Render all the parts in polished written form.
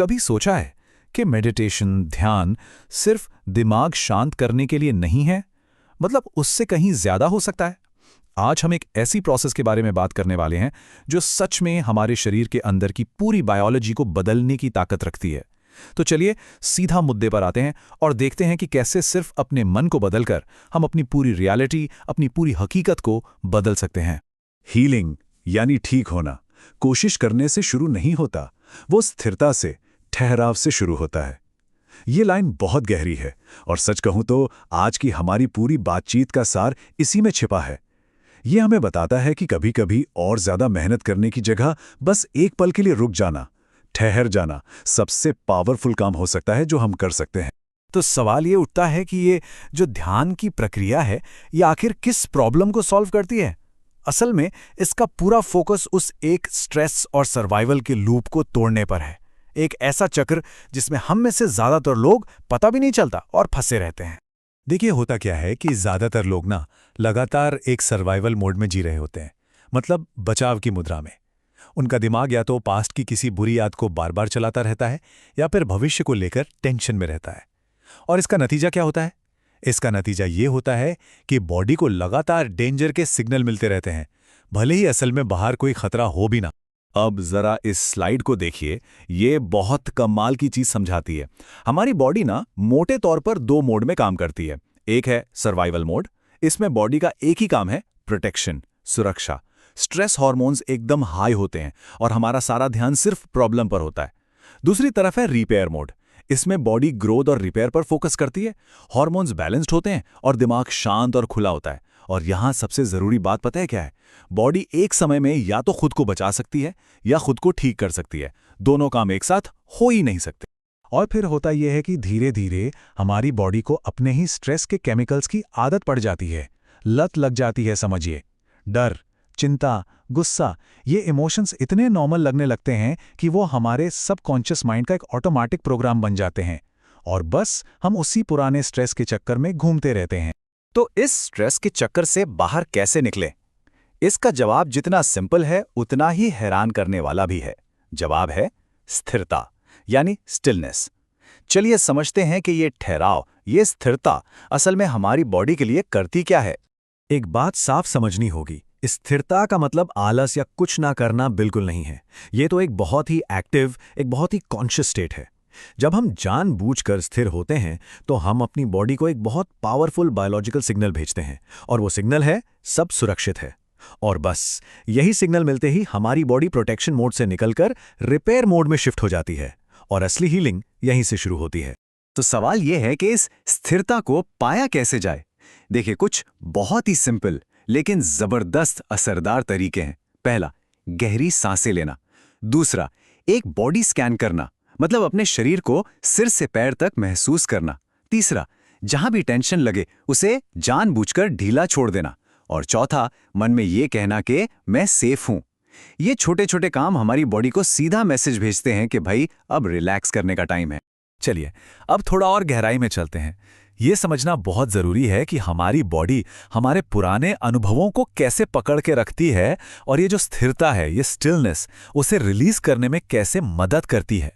कभी सोचा है कि मेडिटेशन, ध्यान सिर्फ दिमाग शांत करने के लिए नहीं है? मतलब उससे कहीं ज्यादा हो सकता है। आज हम एक ऐसी प्रोसेस के बारे में बात करने वाले हैं जो सच में हमारे शरीर के अंदर की पूरी बायोलॉजी को बदलने की ताकत रखती है। तो चलिए सीधा मुद्दे पर आते हैं और देखते हैं कि कैसे सिर्फ अपने मन को बदलकर हम अपनी पूरी रियलिटी, अपनी पूरी हकीकत को बदल सकते हैं। हीलिंग यानी ठीक होना कोशिश करने से शुरू नहीं होता, वो स्थिरता से, ठहराव से शुरू होता है। ये लाइन बहुत गहरी है और सच कहूं तो आज की हमारी पूरी बातचीत का सार इसी में छिपा है। ये हमें बताता है कि कभी-कभी और ज्यादा मेहनत करने की जगह बस एक पल के लिए रुक जाना, ठहर जाना सबसे पावरफुल काम हो सकता है जो हम कर सकते हैं। तो सवाल ये उठता है कि ये जो ध्यान की प्रक्रिया है, ये आखिर किस प्रॉब्लम को सॉल्व करती है? असल में इसका पूरा फोकस उस एक स्ट्रेस और सर्वाइवल के लूप को तोड़ने पर है। एक ऐसा चक्र जिसमें हम में से ज्यादातर लोग पता भी नहीं चलता और फंसे रहते हैं। देखिए, होता क्या है कि ज्यादातर लोग ना लगातार एक सर्वाइवल मोड में जी रहे होते हैं, मतलब बचाव की मुद्रा में। उनका दिमाग या तो पास्ट की किसी बुरी याद को बार बार चलाता रहता है या फिर भविष्य को लेकर टेंशन में रहता है। और इसका नतीजा क्या होता है? इसका नतीजा ये होता है कि बॉडी को लगातार डेंजर के सिग्नल मिलते रहते हैं, भले ही असल में बाहर कोई खतरा हो भी ना। अब जरा इस स्लाइड को देखिए, ये बहुत कमाल की चीज समझाती है। हमारी बॉडी ना मोटे तौर पर दो मोड में काम करती है। एक है सर्वाइवल मोड, इसमें बॉडी का एक ही काम है, प्रोटेक्शन, सुरक्षा। स्ट्रेस हार्मोन्स एकदम हाई होते हैं और हमारा सारा ध्यान सिर्फ प्रॉब्लम पर होता है। दूसरी तरफ है रिपेयर मोड, इसमें बॉडी ग्रोथ और रिपेयर पर फोकस करती है। हार्मोन्स बैलेंस्ड होते हैं और दिमाग शांत और खुला होता है। और यहां सबसे जरूरी बात पता है क्या है? बॉडी एक समय में या तो खुद को बचा सकती है या खुद को ठीक कर सकती है। दोनों काम एक साथ हो ही नहीं सकते। और फिर होता यह है कि धीरे धीरे हमारी बॉडी को अपने ही स्ट्रेस के केमिकल्स की आदत पड़ जाती है, लत लग जाती है। समझिए, डर, चिंता, गुस्सा, ये इमोशंस इतने नॉर्मल लगने लगते हैं कि वो हमारे सबकॉन्शियस माइंड का एक ऑटोमेटिक प्रोग्राम बन जाते हैं और बस हम उसी पुराने स्ट्रेस के चक्कर में घूमते रहते हैं। तो इस स्ट्रेस के चक्कर से बाहर कैसे निकले? इसका जवाब जितना सिंपल है उतना ही हैरान करने वाला भी है। जवाब है स्थिरता, यानी स्टिलनेस। चलिए समझते हैं कि ये ठहराव, ये स्थिरता असल में हमारी बॉडी के लिए करती क्या है। एक बात साफ समझनी होगी, स्थिरता का मतलब आलस या कुछ ना करना बिल्कुल नहीं है। ये तो एक बहुत ही एक्टिव, एक बहुत ही कॉन्शियस स्टेट है। जब हम जानबूझकर स्थिर होते हैं तो हम अपनी बॉडी को एक बहुत पावरफुल बायोलॉजिकल सिग्नल भेजते हैं और वो सिग्नल है सब सुरक्षित है। और बस यही सिग्नल मिलते ही हमारी बॉडी प्रोटेक्शन मोड से निकलकर रिपेयर मोड में शिफ्ट हो जाती है और असली हीलिंग यहीं से शुरू होती है। तो सवाल यह है कि इस स्थिरता को पाया कैसे जाए? देखिए, कुछ बहुत ही सिंपल लेकिन जबरदस्त असरदार तरीके हैं। पहला, गहरी सांसें लेना। दूसरा, एक बॉडी स्कैन करना, मतलब अपने शरीर को सिर से पैर तक महसूस करना। तीसरा, जहां भी टेंशन लगे उसे जानबूझकर ढीला छोड़ देना। और चौथा, मन में ये कहना कि मैं सेफ हूं। ये छोटे छोटे काम हमारी बॉडी को सीधा मैसेज भेजते हैं कि भाई अब रिलैक्स करने का टाइम है। चलिए अब थोड़ा और गहराई में चलते हैं। ये समझना बहुत जरूरी है कि हमारी बॉडी हमारे पुराने अनुभवों को कैसे पकड़ के रखती है और ये जो स्थिरता है, ये स्टिलनेस, उसे रिलीज करने में कैसे मदद करती है।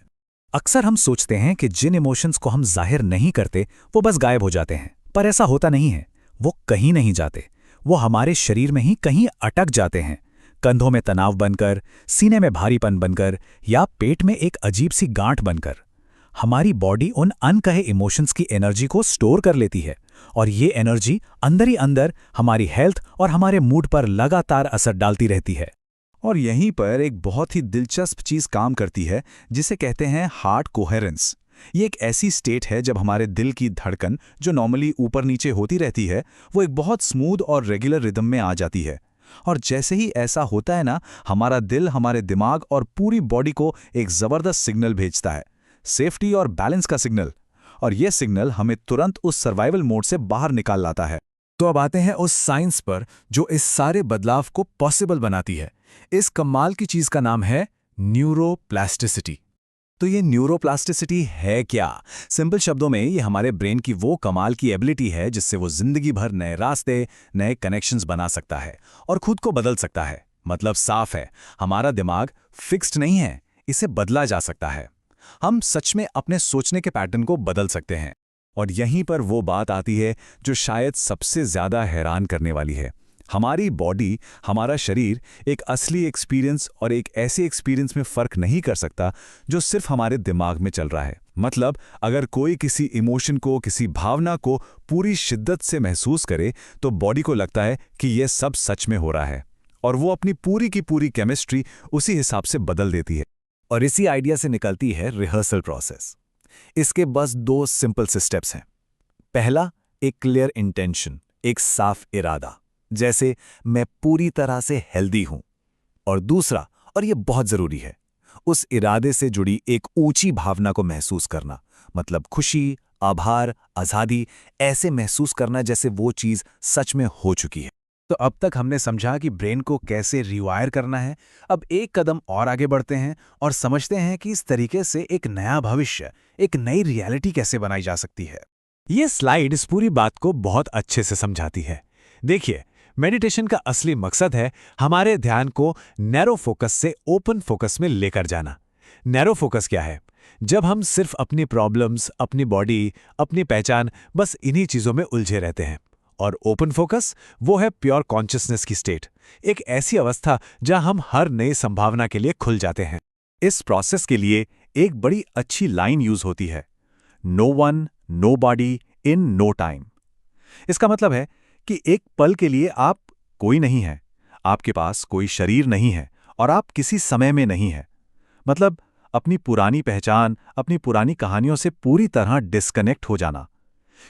अक्सर हम सोचते हैं कि जिन इमोशंस को हम जाहिर नहीं करते वो बस गायब हो जाते हैं, पर ऐसा होता नहीं है। वो कहीं नहीं जाते, वो हमारे शरीर में ही कहीं अटक जाते हैं। कंधों में तनाव बनकर, सीने में भारीपन बनकर या पेट में एक अजीब सी गांठ बनकर। हमारी बॉडी उन अनकहे इमोशंस की एनर्जी को स्टोर कर लेती है और ये एनर्जी अंदर ही अंदर हमारी हेल्थ और हमारे मूड पर लगातार असर डालती रहती है। और यहीं पर एक बहुत ही दिलचस्प चीज काम करती है जिसे कहते हैं हार्ट कोहेरेंस। ये एक ऐसी स्टेट है जब हमारे दिल की धड़कन, जो नॉर्मली ऊपर नीचे होती रहती है, वो एक बहुत स्मूथ और रेगुलर रिदम में आ जाती है। और जैसे ही ऐसा होता है ना, हमारा दिल हमारे दिमाग और पूरी बॉडी को एक जबरदस्त सिग्नल भेजता है, सेफ्टी और बैलेंस का सिग्नल। और यह सिग्नल हमें तुरंत उस सर्वाइवल मोड से बाहर निकाल लाता है। तो अब आते हैं उस साइंस पर जो इस सारे बदलाव को पॉसिबल बनाती है। इस कमाल की चीज का नाम है न्यूरोप्लास्टिसिटी। तो ये न्यूरोप्लास्टिसिटी है क्या? सिंपल शब्दों में ये हमारे ब्रेन की वो कमाल की एबिलिटी है जिससे वो जिंदगी भर नए रास्ते, नए कनेक्शंस बना सकता है और खुद को बदल सकता है। मतलब साफ है, हमारा दिमाग फिक्स्ड नहीं है, इसे बदला जा सकता है। हम सच में अपने सोचने के पैटर्न को बदल सकते हैं। और यहीं पर वो बात आती है जो शायद सबसे ज़्यादा हैरान करने वाली है। हमारी बॉडी, हमारा शरीर एक असली एक्सपीरियंस और एक ऐसे एक्सपीरियंस में फ़र्क नहीं कर सकता जो सिर्फ हमारे दिमाग में चल रहा है। मतलब अगर कोई किसी इमोशन को, किसी भावना को पूरी शिद्दत से महसूस करे तो बॉडी को लगता है कि यह सब सच में हो रहा है, और वो अपनी पूरी की पूरी केमिस्ट्री उसी हिसाब से बदल देती है। और इसी आइडिया से निकलती है रिहर्सल प्रोसेस। इसके बस 2 सिंपल से स्टेप्स हैं। पहला, एक क्लियर इंटेंशन, एक साफ इरादा, जैसे मैं पूरी तरह से हेल्दी हूं। और दूसरा, और यह बहुत जरूरी है, उस इरादे से जुड़ी एक ऊंची भावना को महसूस करना, मतलब खुशी, आभार, आज़ादी, ऐसे महसूस करना जैसे वो चीज़ सच में हो चुकी है। तो अब तक हमने समझा कि ब्रेन को कैसे रिवायर करना है। अब एक कदम और आगे बढ़ते हैं और समझते हैं कि इस तरीके से एक नया भविष्य, एक नई रियलिटी कैसे बनाई जा सकती है। ये स्लाइड इस पूरी बात को बहुत अच्छे से समझाती है। देखिए, मेडिटेशन का असली मकसद है हमारे ध्यान को नैरो फोकस से ओपन फोकस में लेकर जाना। नैरो फोकस क्या है? जब हम सिर्फ अपनी प्रॉब्लम्स, अपनी बॉडी, अपनी पहचान, बस इन्हीं चीज़ों में उलझे रहते हैं। और ओपन फोकस, वो है प्योर कॉन्शियसनेस की स्टेट, एक ऐसी अवस्था जहां हम हर नई संभावना के लिए खुल जाते हैं। इस प्रोसेस के लिए एक बड़ी अच्छी लाइन यूज होती है, no one, nobody in no time. इसका मतलब है कि एक पल के लिए आप कोई नहीं है, आपके पास कोई शरीर नहीं है और आप किसी समय में नहीं है। मतलब अपनी पुरानी पहचान, अपनी पुरानी कहानियों से पूरी तरह डिस्कनेक्ट हो जाना।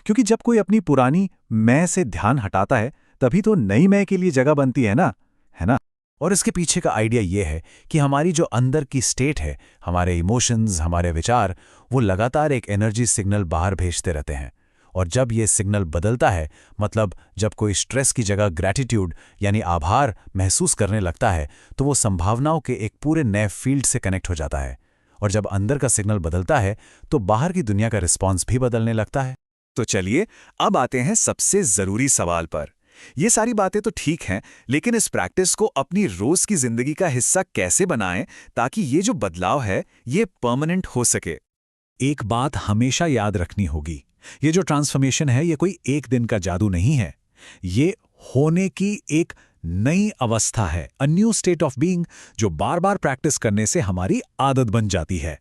क्योंकि जब कोई अपनी पुरानी मैं से ध्यान हटाता है, तभी तो नई मैं के लिए जगह बनती है ना? और इसके पीछे का आइडिया यह है कि हमारी जो अंदर की स्टेट है, हमारे इमोशंस, हमारे विचार, वो लगातार एक एनर्जी सिग्नल बाहर भेजते रहते हैं। और जब ये सिग्नल बदलता है, मतलब जब कोई स्ट्रेस की जगह ग्रैटिट्यूड यानी आभार महसूस करने लगता है, तो वो संभावनाओं के एक पूरे नए फील्ड से कनेक्ट हो जाता है। और जब अंदर का सिग्नल बदलता है, तो बाहर की दुनिया का रिस्पॉन्स भी बदलने लगता है। तो चलिए अब आते हैं सबसे जरूरी सवाल पर। ये सारी बातें तो ठीक हैं, लेकिन इस प्रैक्टिस को अपनी रोज की जिंदगी का हिस्सा कैसे बनाएं ताकि ये जो बदलाव है ये परमानेंट हो सके। एक बात हमेशा याद रखनी होगी, ये जो ट्रांसफॉर्मेशन है ये कोई एक दिन का जादू नहीं है। ये होने की एक नई अवस्था है, a new state of being, जो बार बार प्रैक्टिस करने से हमारी आदत बन जाती है।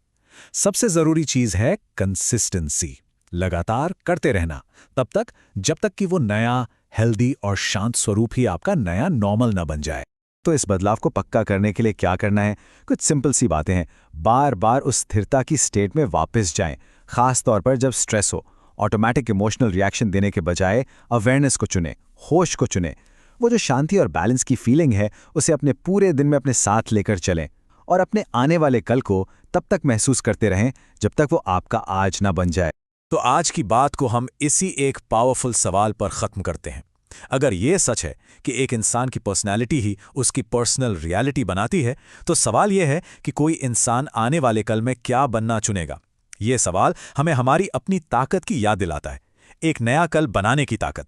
सबसे जरूरी चीज है कंसिस्टेंसी, लगातार करते रहना, तब तक जब तक कि वो नया, हेल्दी और शांत स्वरूप ही आपका नया नॉर्मल न बन जाए। तो इस बदलाव को पक्का करने के लिए क्या करना है? कुछ सिंपल सी बातें हैं। बार बार उस स्थिरता की स्टेट में वापस जाएं, खास तौर पर जब स्ट्रेस हो। ऑटोमेटिक इमोशनल रिएक्शन देने के बजाय अवेयरनेस को चुनें, होश को चुनें। वो जो शांति और बैलेंस की फीलिंग है, उसे अपने पूरे दिन में अपने साथ लेकर चलें और अपने आने वाले कल को तब तक महसूस करते रहें जब तक वो आपका आज ना बन जाए। तो आज की बात को हम इसी एक पावरफुल सवाल पर खत्म करते हैं। अगर ये सच है कि एक इंसान की पर्सनैलिटी ही उसकी पर्सनल रियलिटी बनाती है, तो सवाल यह है कि कोई इंसान आने वाले कल में क्या बनना चुनेगा। ये सवाल हमें हमारी अपनी ताकत की याद दिलाता है, एक नया कल बनाने की ताकत।